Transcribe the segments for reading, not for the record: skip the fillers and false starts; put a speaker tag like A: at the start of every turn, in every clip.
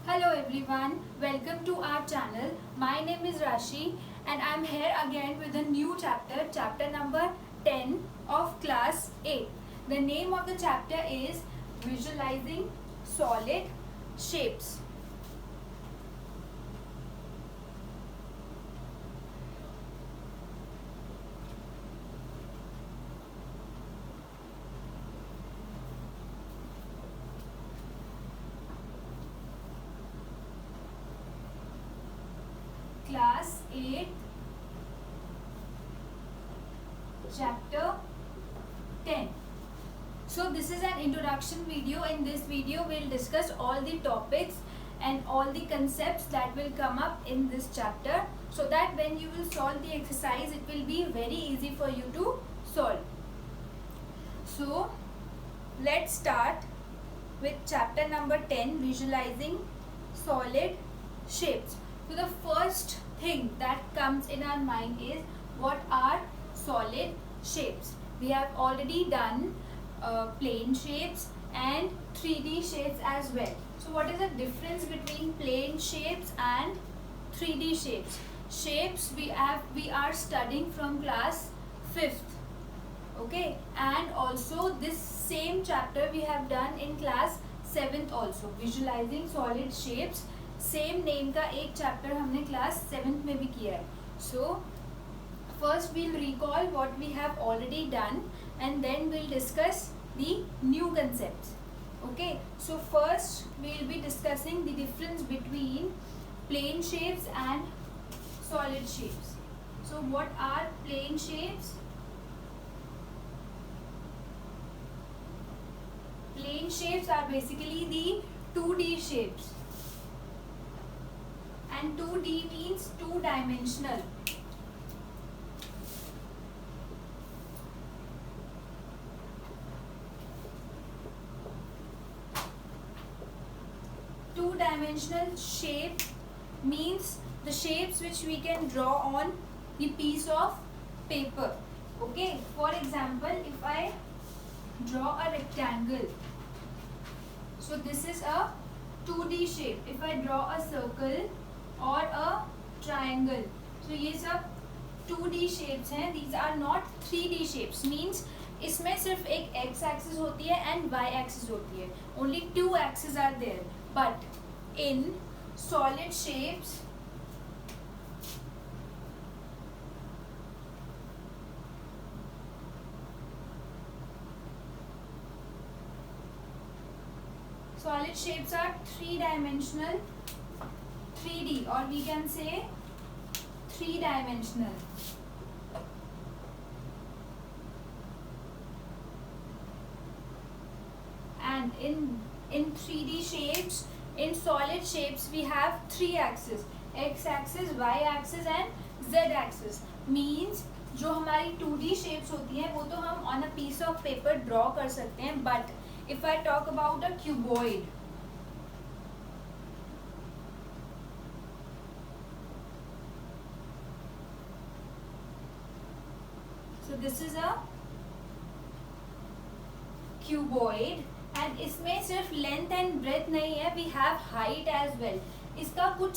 A: Hello everyone, welcome to our channel. My name is Rashi and I am here again with a new chapter, chapter number 10 of class 8. The name of the chapter is Visualizing Solid Shapes. Class 8, chapter 10. So this is an introduction video. In this video we'll discuss all the topics and all the concepts that will come up in this chapter, so that when you will solve the exercise it will be very easy for you to solve. So let's start with chapter number 10, Visualizing Solid Shapes. So the first thing that comes in our mind is, what are solid shapes? We have already done plane shapes and 3D shapes as well. So what is the difference between plane shapes and 3D shapes? Shapes we are studying from class 5th. Okay, and also this same chapter we have done in class 7th also, Visualizing Solid Shapes. Same name का एक chapter हमने class 7th में भी किया है. So first we'll recall what we have already done and then we'll discuss the new concepts. Okay, so first we'll be discussing the difference between plane shapes and solid shapes. So what are plane shapes? Plane shapes are basically the 2D shapes. And 2D means two-dimensional. Two-dimensional shape means the shapes which we can draw on the piece of paper. Okay, for example, if I draw a rectangle, so this is a 2D shape. If I draw a circle or a triangle, so ये सब 2D shapes हैं. These are not 3D shapes. Means इसमें सिर्फ एक x axis होती है and y axis होती है. Only two axes are there. But in solid shapes, solid shapes are three-dimensional, 3D, or we can say three-dimensional. And in 3D shapes, in solid shapes we have three axes: x axis, y axis and z axis. Means जो हमारी 2D shapes होती हैं वो तो हम on a piece of paper draw कर सकते हैं. But if I talk about a cuboid, so this is a cuboid and इसमें सिर्फ लेंथ एंड ब्रेथ नहीं है, we have height as well. इसका कुछ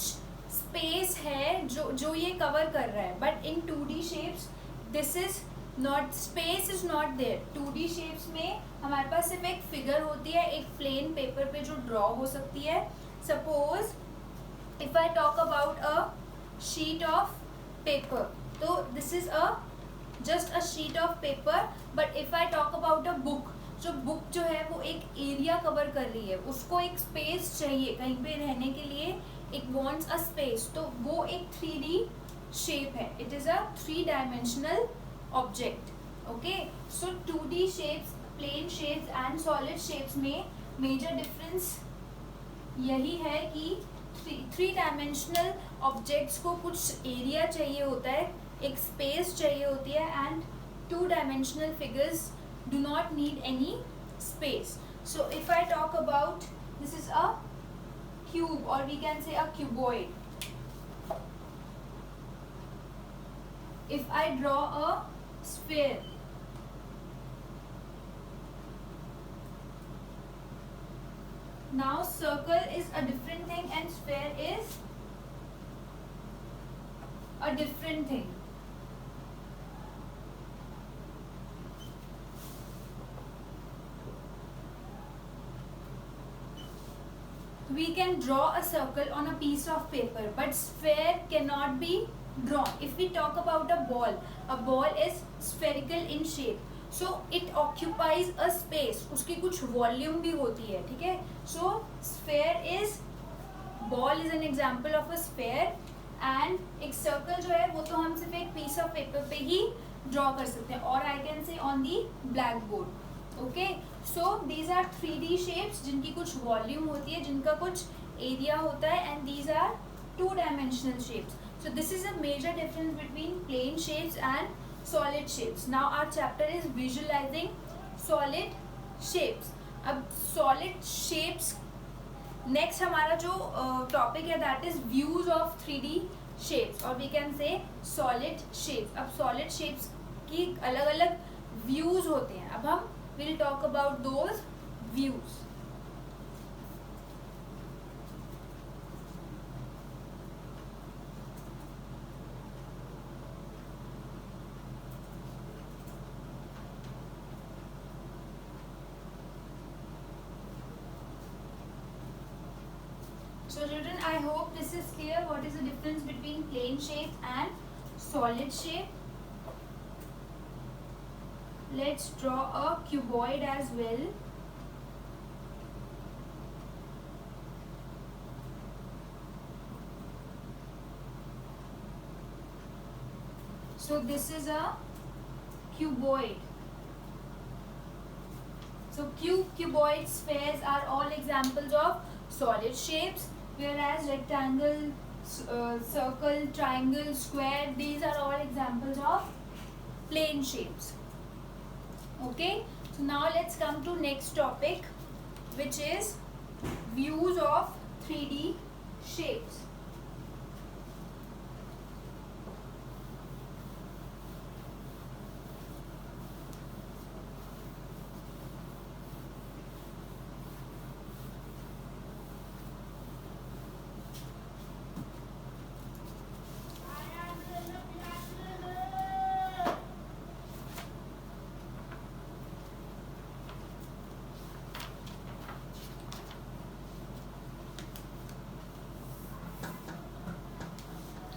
A: स्पेस है जो ये कवर कर रहा है. But in 2D shapes this is not, space is not there. 2D shapes में हमारे पास सिर्फ एक फिगर होती है, एक प्लेन पेपर पे जो ड्रॉ हो सकती है. Suppose if I talk about a sheet of paper, तो this is a just a sheet of paper. But if I talk about a book, जो बुक जो है वो एक एरिया कवर कर रही है, उसको एक स्पेस चाहिए कहीं पे रहने के लिए, इट वांट्स अ स्पेस. तो वो एक 3D शेप है. It is a 3-dimensional object. Okay, so 2D shapes, plane shapes and solid shapes में मेजर डिफरेंस यही है कि 3-dimensional ऑब्जेक्ट्स को कुछ एरिया चाहिए होता है, एक स्पेस चाहिए होती है, and 2-dimensional figures do not need any space. So if I talk about, this is a cube, or we can say a cuboid. If I draw a sphere, Now circle is a different thing and sphere is a different thing. We can draw a circle on a piece of paper, but sphere cannot be drawn. If we talk about a ball is spherical in shape. So it occupies a space. उसकी कुछ volume भी होती है, ठीक है? So sphere is, ball is an example of a sphere, and एक circle जो है वो तो हम सिर्फ एक piece of paper पे ही draw कर सकते हैं, और I can say on the blackboard. Okay, so these are 3D shapes जिनकी कुछ volume होती है, जिनका कुछ area होता है, and these are two-dimensional shapes. So this is a major difference between plane shapes and solid shapes. Now our chapter is visualizing solid shapes. अब solid shapes next हमारा जो topic है that is views of 3D shapes, or we can say solid shapes. अब solid shapes की अलग-अलग views होते हैं. अब हम we'll talk about those views. So children, I hope this is clear what is the difference between plane shape and solid shape. Let's draw a cuboid as well. So this is a cuboid. So cuboid spheres are all examples of solid shapes, whereas rectangle, circle, triangle, square, these are all examples of plane shapes. Okay, so now let's come to next topic, which is views of 3D shapes.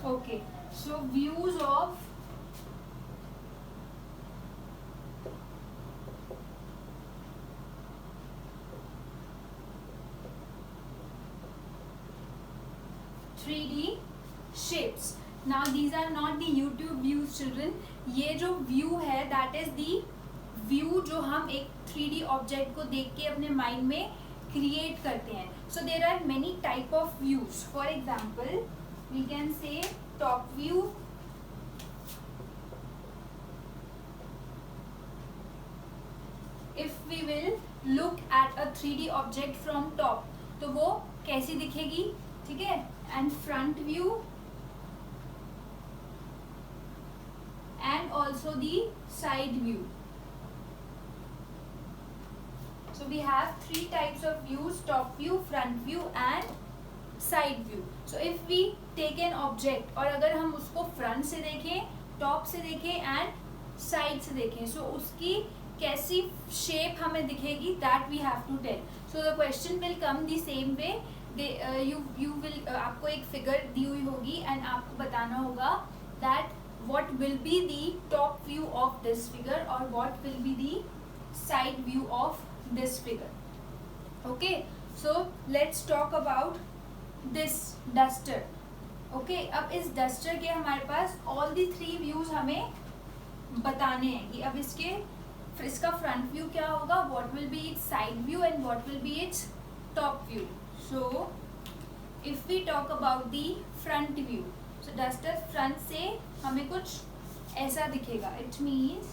A: Okay, so views of 3D shapes. Now these are not the YouTube views children. ये जो view है that is the view जो हम एक 3D object को देख के अपने mind में create करते हैं. So there are many type of views. For example, we can say top view, if we will look at a 3D object from top, तो वो कैसी दिखेगी, ठीक है? And front view and also the side view. So we have three types of views: top view, front view and side view. So if we take an object, और अगर हम उसको front से देखें, top से देखें and side से देखें, so उसकी कैसी shape हमें दिखेगी, that we have to tell. So the question will come the same way. You will आपको एक figure दी हुई होगी and आपको बताना होगा that what will be the top view of this figure or what will be the side view of this figure. Okay, so let's talk about this duster. Okay, अब इस duster के हमारे पास all the three views हमें बताने हैं कि अब इसका front view क्या होगा, what will be its side view and what will be its top view. So if we talk about the front view, so duster front से हमें कुछ ऐसा दिखेगा. It means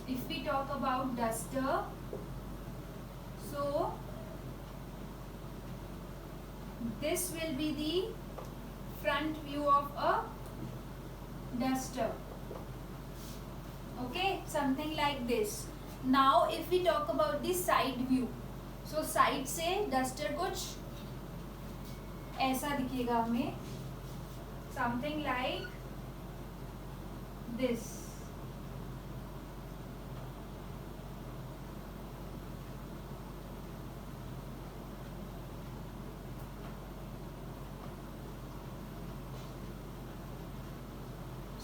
A: if we talk about duster, so this will be the front view of a duster. Okay, something like this. Now if we talk about the side view, so side से duster कुछ ऐसा दिखेगा हमें, something like this.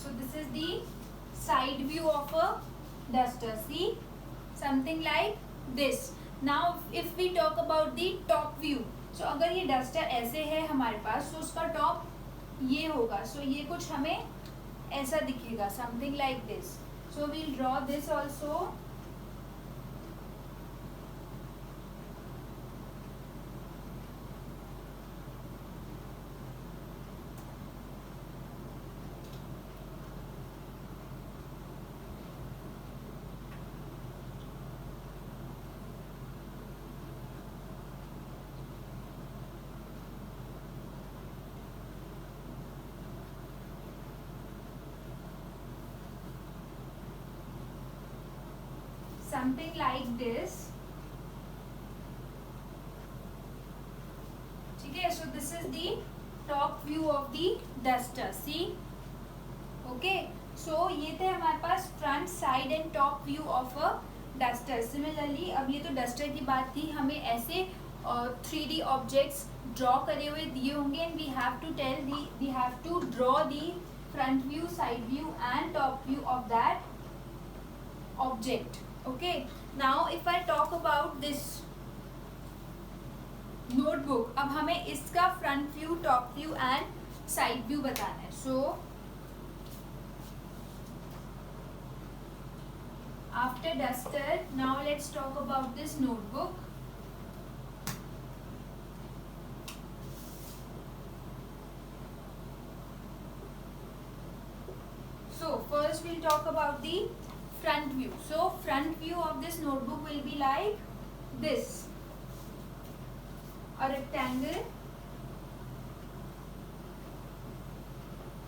A: So this is the side view of a duster. See, something like this. Now if we talk about the top view, so अगर ये duster ऐसे है हमारे पास, तो उसका टॉप ये होगा. So ये कुछ हमें ऐसा दिखेगा, something like this. So we'll draw this also. Something like this. ठीक है. So this is the top view of the duster. See, okay. So ये थे हमारे पास front, side and top view of a duster. Similarly, अब ये तो duster की बात थी, हमें ऐसे 3D objects draw करे हुए दिए होंगे and we have to draw the front view, side view and top view of that object. Okay, now if I talk about this notebook, अब हमें इसका front view, top view and side view बताना है. So after duster, now let's talk about this notebook. So first we'll talk about the front view. So front view of this notebook will be like this, a rectangle.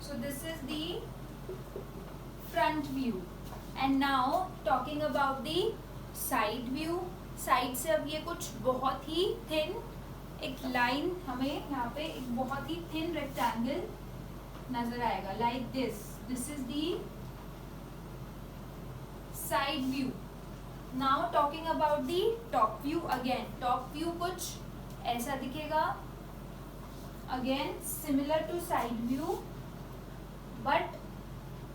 A: So this is the front view. And now talking about the side view. Side से अब ये कुछ बहुत ही thin एक line हमें यहाँ पे एक बहुत ही thin rectangle नजर आएगा, like this. This is the side view. Now talking about the top view again. Top view कुछ ऐसा दिखेगा, again similar to side view but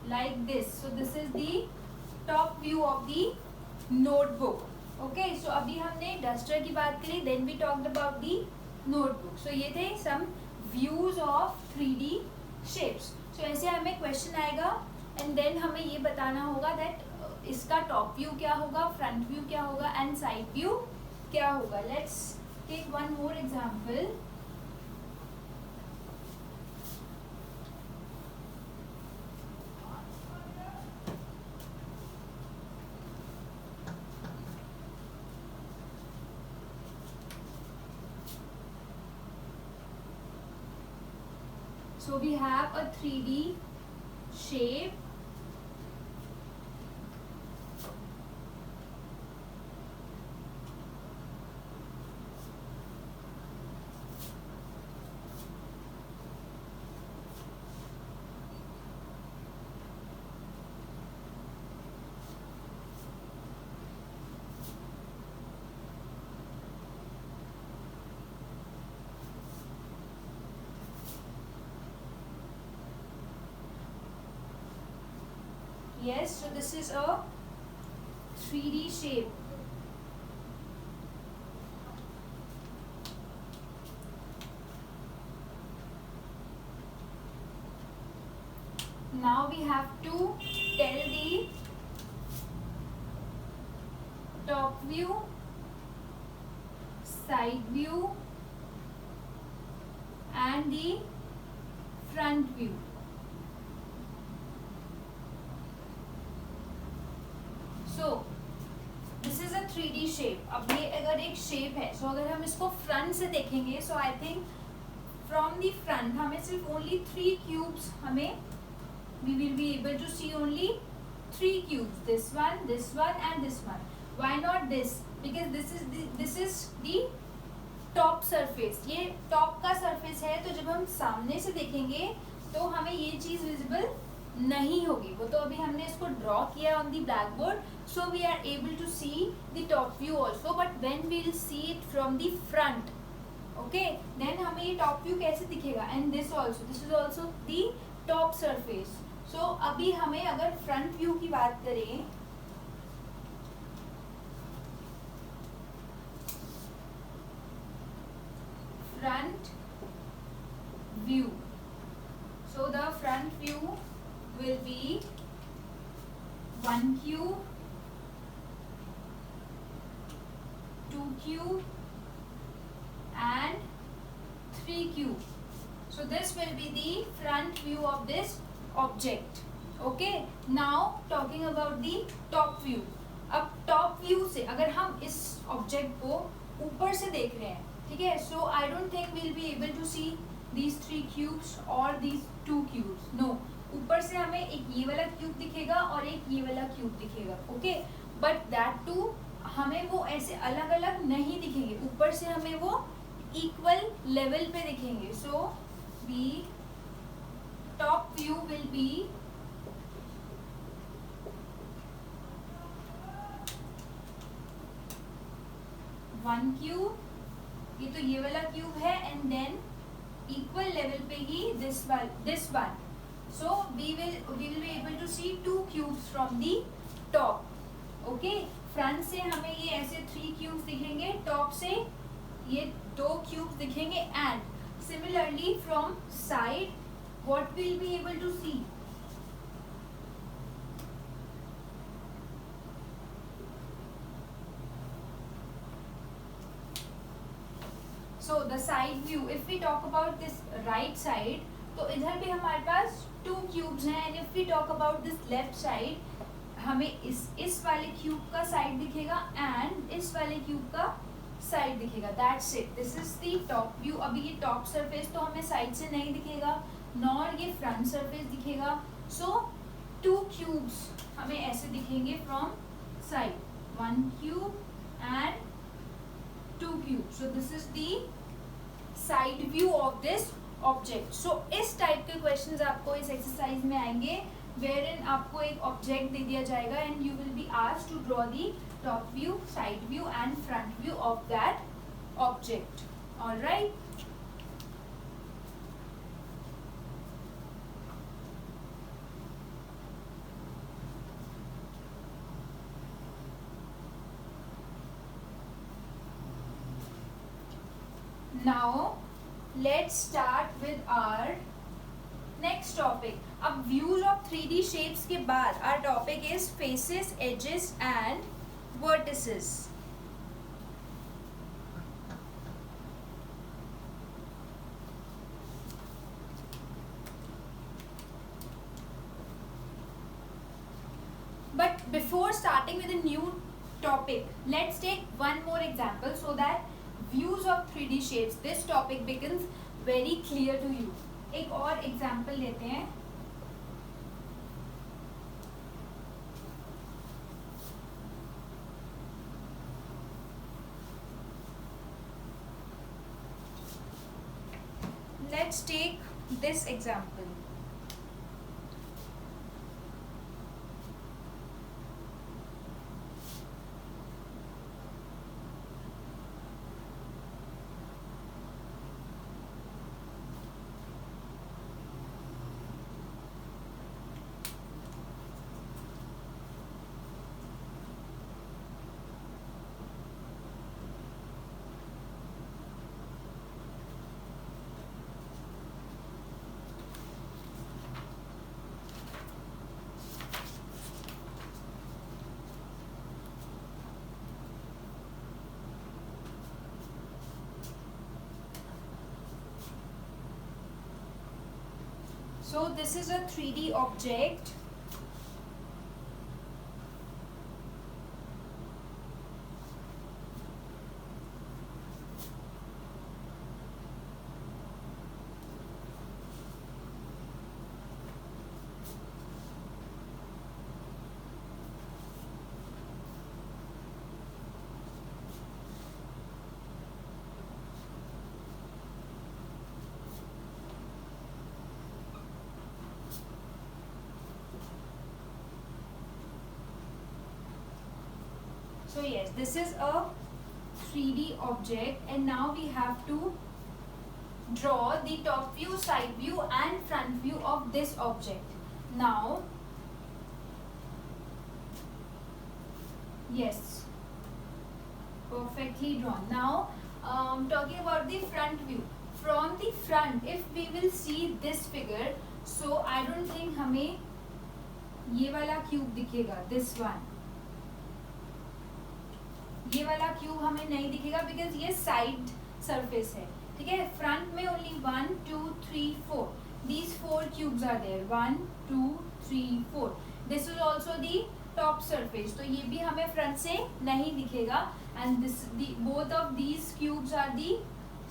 A: like this. So this is the top view of the notebook. Okay, so अभी हमने duster की बात करी, then we talked about the notebook. So ये थे some views of 3D shapes. So ऐसे हमें question आएगा and then हमें ये बताना होगा that इसका टॉप व्यू क्या होगा, फ्रंट व्यू क्या होगा एंड साइड व्यू क्या होगा. Let's take one more example. So we have a 3D shape. Yes, so this is a 3D shape. Now we have to tell the top view, side view and the front view. So this is a 3D shape. अब ये अगर एक shape है, so अगर हम इसको front से देखेंगे, so I think from the front हमें सिर्फ only 3 cubes हमें we will be able to see only 3 cubes. This one and this one. Why not this? because this is the top surface, ये top का surface है, तो जब हम सामने से देखेंगे तो हमें ये चीज विजिबल नहीं होगी। वो तो अभी हमने इसको ड्रॉ किया on the black board, so we are able to see the top view also, but when we will see it from the front, okay, then हमें ये टॉप व्यू कैसे दिखेगा। And this also, this is also the top surface. So अभी हमें अगर front view की बात करें, front view, so the front view will be 1 cube, 2 cube and 3 cube. So this will be the front view of this object. Okay, now talking about the top view. अब top view से अगर हम इस object को ऊपर से देख रहे हैं, ठीक है, so I don't think we'll be able to see these 3 cubes और दीज 2 क्यूब्स, नो। ऊपर से हमें एक ये वाला क्यूब दिखेगा और एक ये वाला क्यूब दिखेगा, ओके, बट दैट टू हमें वो ऐसे अलग अलग नहीं दिखेंगे, ऊपर से हमें वो इक्वल लेवल पे दिखेंगे। So the top view will be one cube, ये तो ये वाला क्यूब है, एंड देन इक्वल लेवल पे ही this one. So we will be able to see 2 cubes from the top, okay. Front से हमें ये ऐसे 3 क्यूब्स दिखेंगे, टॉप से ये 2 क्यूब्स दिखेंगे, and similarly from side what will be able to see, so the side view, if we talk about this right side, तो इधर भी हमारे पास 2 क्यूब्स हैं, and if we talk about this left side, हमें इस वाले cube का side दिखेगा एंड इस वाले क्यूब का साइड दिखेगा, that's it, this is the top view. अभी ये टॉप सरफेस तो हमें साइड से नहीं दिखेगा, नॉर ये फ्रंट सरफेस दिखेगा। सो 2 क्यूब्स हमें ऐसे दिखेंगे from side, 1 cube and 2 cube. So this is the side view of this object. So इस टाइप के क्वेश्चंस आपको इस एक्सरसाइज में आएंगे, वेयर इन आपको एक ऑब्जेक्ट दे दिया जाएगा and you will be asked to draw the top view, side view and front view of that object, alright. Now let's start with our next topic. अब views of 3D shapes के बाद our topic is faces, edges and vertices. But before starting with a new topic, let's take one more example so that views of 3D shapes, this topic becomes very clear to you. एक और example लेते हैं। Let's take this example. So this is a 3D object. yes, this is a 3D object, and now we have to draw the top view, side view and front view of this object. Now yes, perfectly drawn. Now talking about the front view. From the front, if we will see this figure, so I don't think हमें ये वाला cube दिखेगा, this one. ये वाला cube हमें नहीं दिखेगा because ये साइड सरफेस है, ठीक है. फ्रंट में only 1 2 3 4 these 4 cubes are there, 1 2 3 4. This is also the top surface, तो ये भी हमें फ्रंट से नहीं दिखेगा. And this both of these cubes are the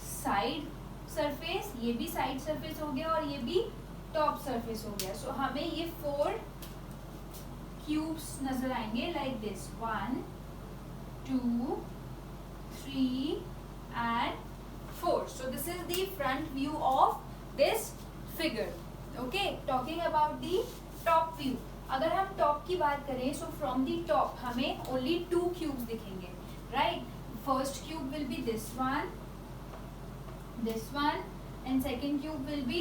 A: side surface. ये भी साइड सरफेस हो गया और ये भी टॉप सरफेस हो गया. सो हमें ये 4 क्यूब्स नजर आएंगे like this, 1 2 3 and 4. So this is the front view of this figure. Okay, talking about the top view. अगर हम टॉप की बात करें, so from the top हमें only 2 cubes दिखेंगे, right? First cube will be this one, and second cube will be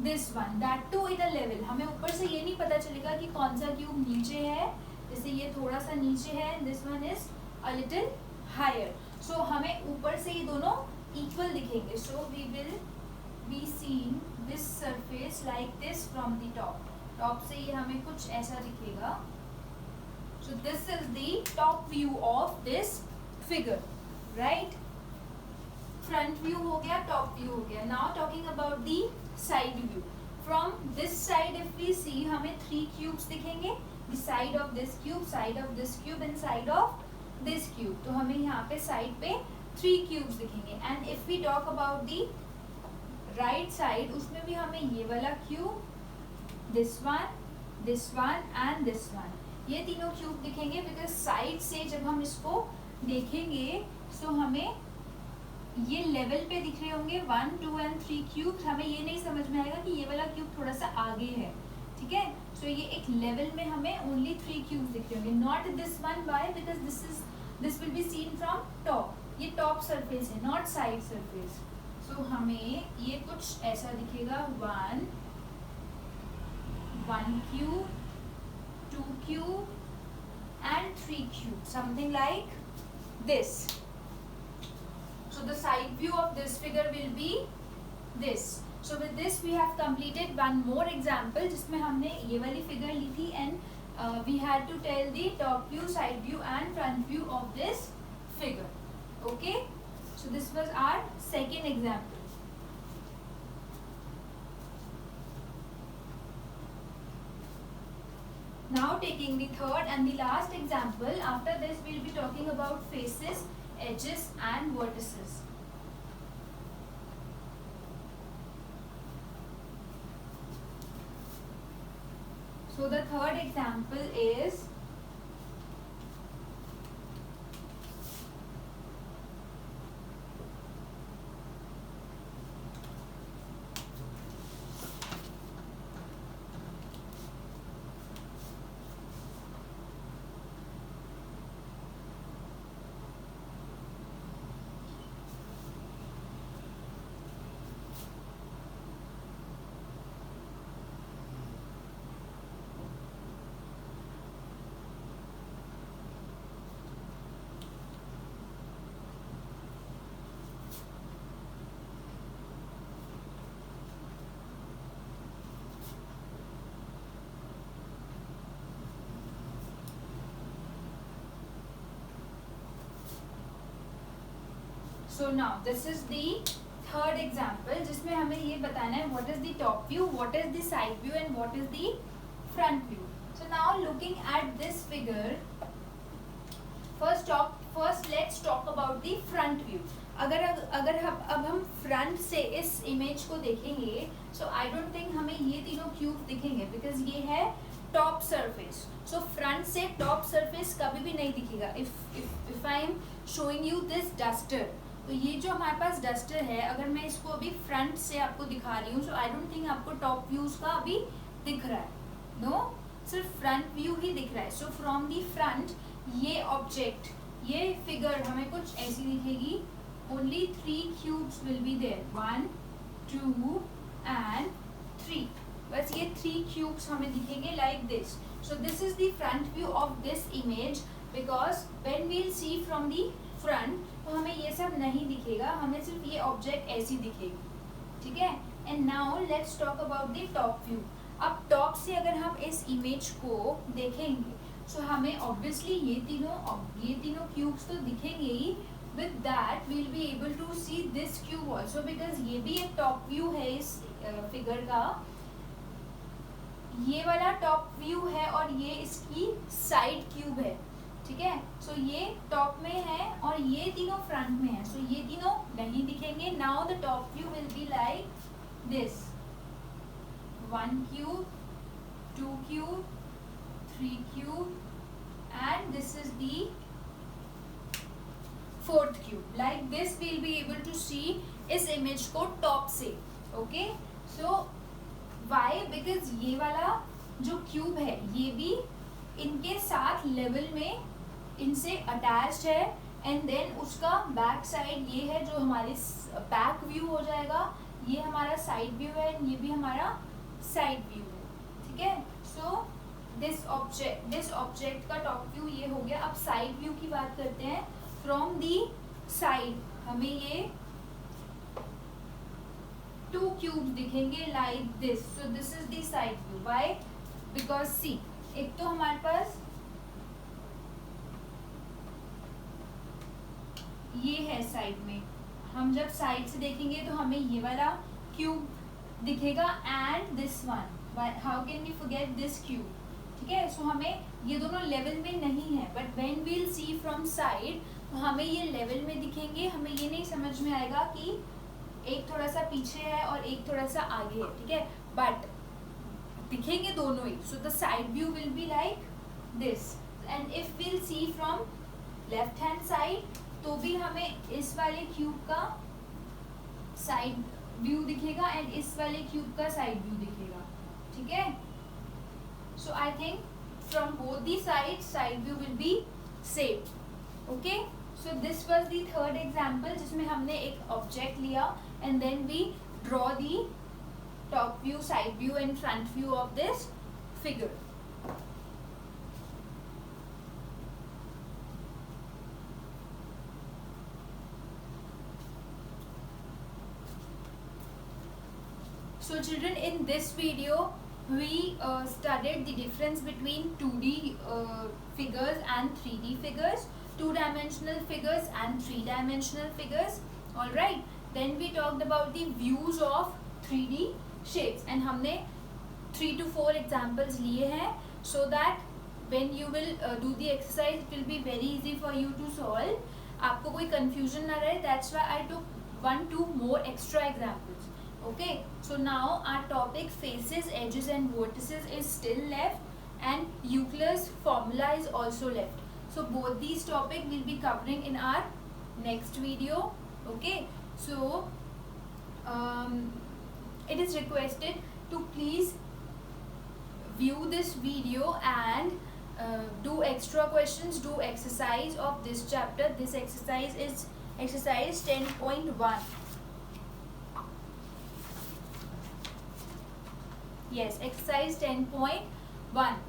A: this one. That too in a level. हमें ऊपर से ये नहीं पता चलेगा कि कौन सा क्यूब नीचे है. जैसे ये थोड़ा सा नीचे है, this one is a little higher. So हमें ऊपर से ये दोनों equal दिखेंगे. So we will be seeing this surface like this from the top. Top से ये हमें कुछ ऐसा दिखेगा. So this is the top view of this figure, right? Front view हो गया, top view हो गया. Now talking about the side view. From this side if we see, हमें 3 cubes दिखेंगे. The side of this cube, side of this cube and side of this cube. तो हमें यहाँ पे side पे 3 cubes दिखेंगे. And if we talk about the right side, उसमें भी हमें ये वाला cube, this one and this one. ये तीनों क्यूब दिखेंगे बिकॉज साइड से जब हम इसको देखेंगे तो हमें ये लेवल पे दिख रहे होंगे 1 2 and 3 क्यूब्स. हमें ये नहीं समझ में आएगा कि ये वाला क्यूब थोड़ा सा आगे है, ठीक है. सो ये एक लेवल में हमें ओनली 3 क्यूब्स दिख रहे होंगे, not this one. Why? Because this will be seen from top. ये टॉप सरफेस है, नॉट साइड सरफेस. सो हमें ये कुछ ऐसा दिखेगा, 1 cube, 2 cube and 3 cube, something like this. So the side view of this figure will be this. So with this we have completed one more example जिसमें हमने ये वाली figure ली थी and we had to tell the top view, side view and front view of this figure. Okay, so this was our second example. Now taking the third and the last example. After this we will be talking about faces, edges and vertices. So the third example is So now this is the third example जिसमें हमें ये बताना है what is the top view, what is the side view and what is the front view. So now looking at this figure, first let's talk about the front view. अगर अब हम front से इस इमेज को देखेंगे, so I don't think हमें ये तीनों क्यूब दिखेंगे because ये है टॉप सरफेस. सो फ्रंट से टॉप सरफेस कभी भी नहीं दिखेगा. If I am showing you this duster, तो ये जो हमारे पास डस्टर है, अगर मैं इसको अभी फ्रंट से आपको दिखा रही हूँ, सो आई डोंट थिंक आपको टॉप व्यूज का अभी दिख रहा है. नो, सिर्फ फ्रंट व्यू ही दिख रहा है. सो फ्रॉम दी फ्रंट ये ऑब्जेक्ट ये फिगर हमें कुछ ऐसी दिखेगी, only 3 cubes will be there, 1 2 and 3, बस ये 3 क्यूब्स हमें दिखेंगे like this. So this is the front view of this image, because when we'll see from the front तो हमें ये सब नहीं दिखेगा, हमें सिर्फ ये ऑब्जेक्ट ऐसी दिखेगी, ठीक है. And now let's talk about the top view. अब टॉप से अगर हम इस इमेज को देखेंगे सो हमें ऑब्वियसली ये तीनों क्यूब्स तो दिखेंगे ही. With that we will be able to see this cube also, because ये भी एक टॉप व्यू है इस फिगर का. ये वाला टॉप व्यू है और ये इसकी साइड क्यूब है, ठीक है. सो ये टॉप में है और ये तीनों फ्रंट में है, सो ये तीनों नहीं दिखेंगे. Now the top view will be like this, 1 cube, 2 cube, 3 cube, and this is the 4th cube. Like this we will be able to see इस image को टॉप से. Okay, so why? Because ये वाला जो cube है ये भी इनके साथ लेवल में इनसे अटैच्ड है, एंड देन उसका बैक साइड ये है जो हमारे बैक व्यू हो जाएगा. ये हमारा साइड व्यू है, ये भी हमारा साइड व्यू है, ठीक है. सो दिस ऑब्जेक्ट का टॉप व्यू ये हो गया. अब साइड व्यू की बात करते हैं. फ्रॉम दी साइड हमें ये 2 क्यूब्स दिखेंगे like this. So this is the side view. Why? Because see, एक तो हमारे पास ये है साइड में, हम जब साइड से देखेंगे तो हमें ये वाला क्यूब दिखेगा and this one. How can we forget this cube, ठीक है. सो हमें ये दोनों लेवल में नहीं है, but when we will see from side तो हमें ये लेवल में दिखेंगे. हमें ये नहीं समझ में आएगा कि एक थोड़ा सा पीछे है और एक थोड़ा सा आगे है, ठीक है, बट दिखेंगे दोनों ही. So the side view will be like this. And if we will see from left hand side तो भी हमें इस वाले क्यूब का साइड व्यू दिखेगा एंड इस वाले क्यूब का साइड व्यू दिखेगा, ठीक है. So I think from both the side view will be same. Okay, so this was the third example जिसमें हमने एक ऑब्जेक्ट लिया and then we draw the top view, side view and front view of this figure. So children, in this video we studied the difference between 2D figures and 3D figures, 2-dimensional figures and 3-dimensional figures. All right, then we talked about the views of 3D shapes and हमने 3 to 4 examples लिए हैं, so that when you will do the exercise it will be very easy for you to solve. आपको कोई confusion ना रहे, that's why I took 1-2 more extra examples. Okay, so now our topic faces, edges and vertices is still left and Euclid's formula is also left. So both these topics will be covering in our next video. Okay, so it is requested to please view this video and do extra questions, do exercise of this chapter. This exercise is exercise 10.1. Yes, exercise 10.1.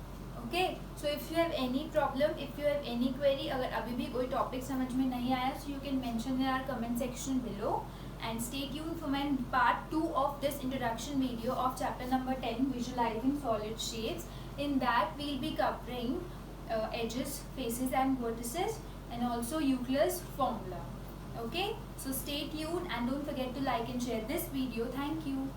A: Okay, so if you have any problem, if you have any query, अगर अभी भी कोई topic समझ में नहीं आया, so you can mention in our comment section below. And stay tuned for my part 2 of this introduction video of chapter number 10, visualizing solid shapes. In that we will be covering edges, faces and vertices and also Euclid's formula. Okay, so stay tuned and don't forget to like and share this video. Thank you.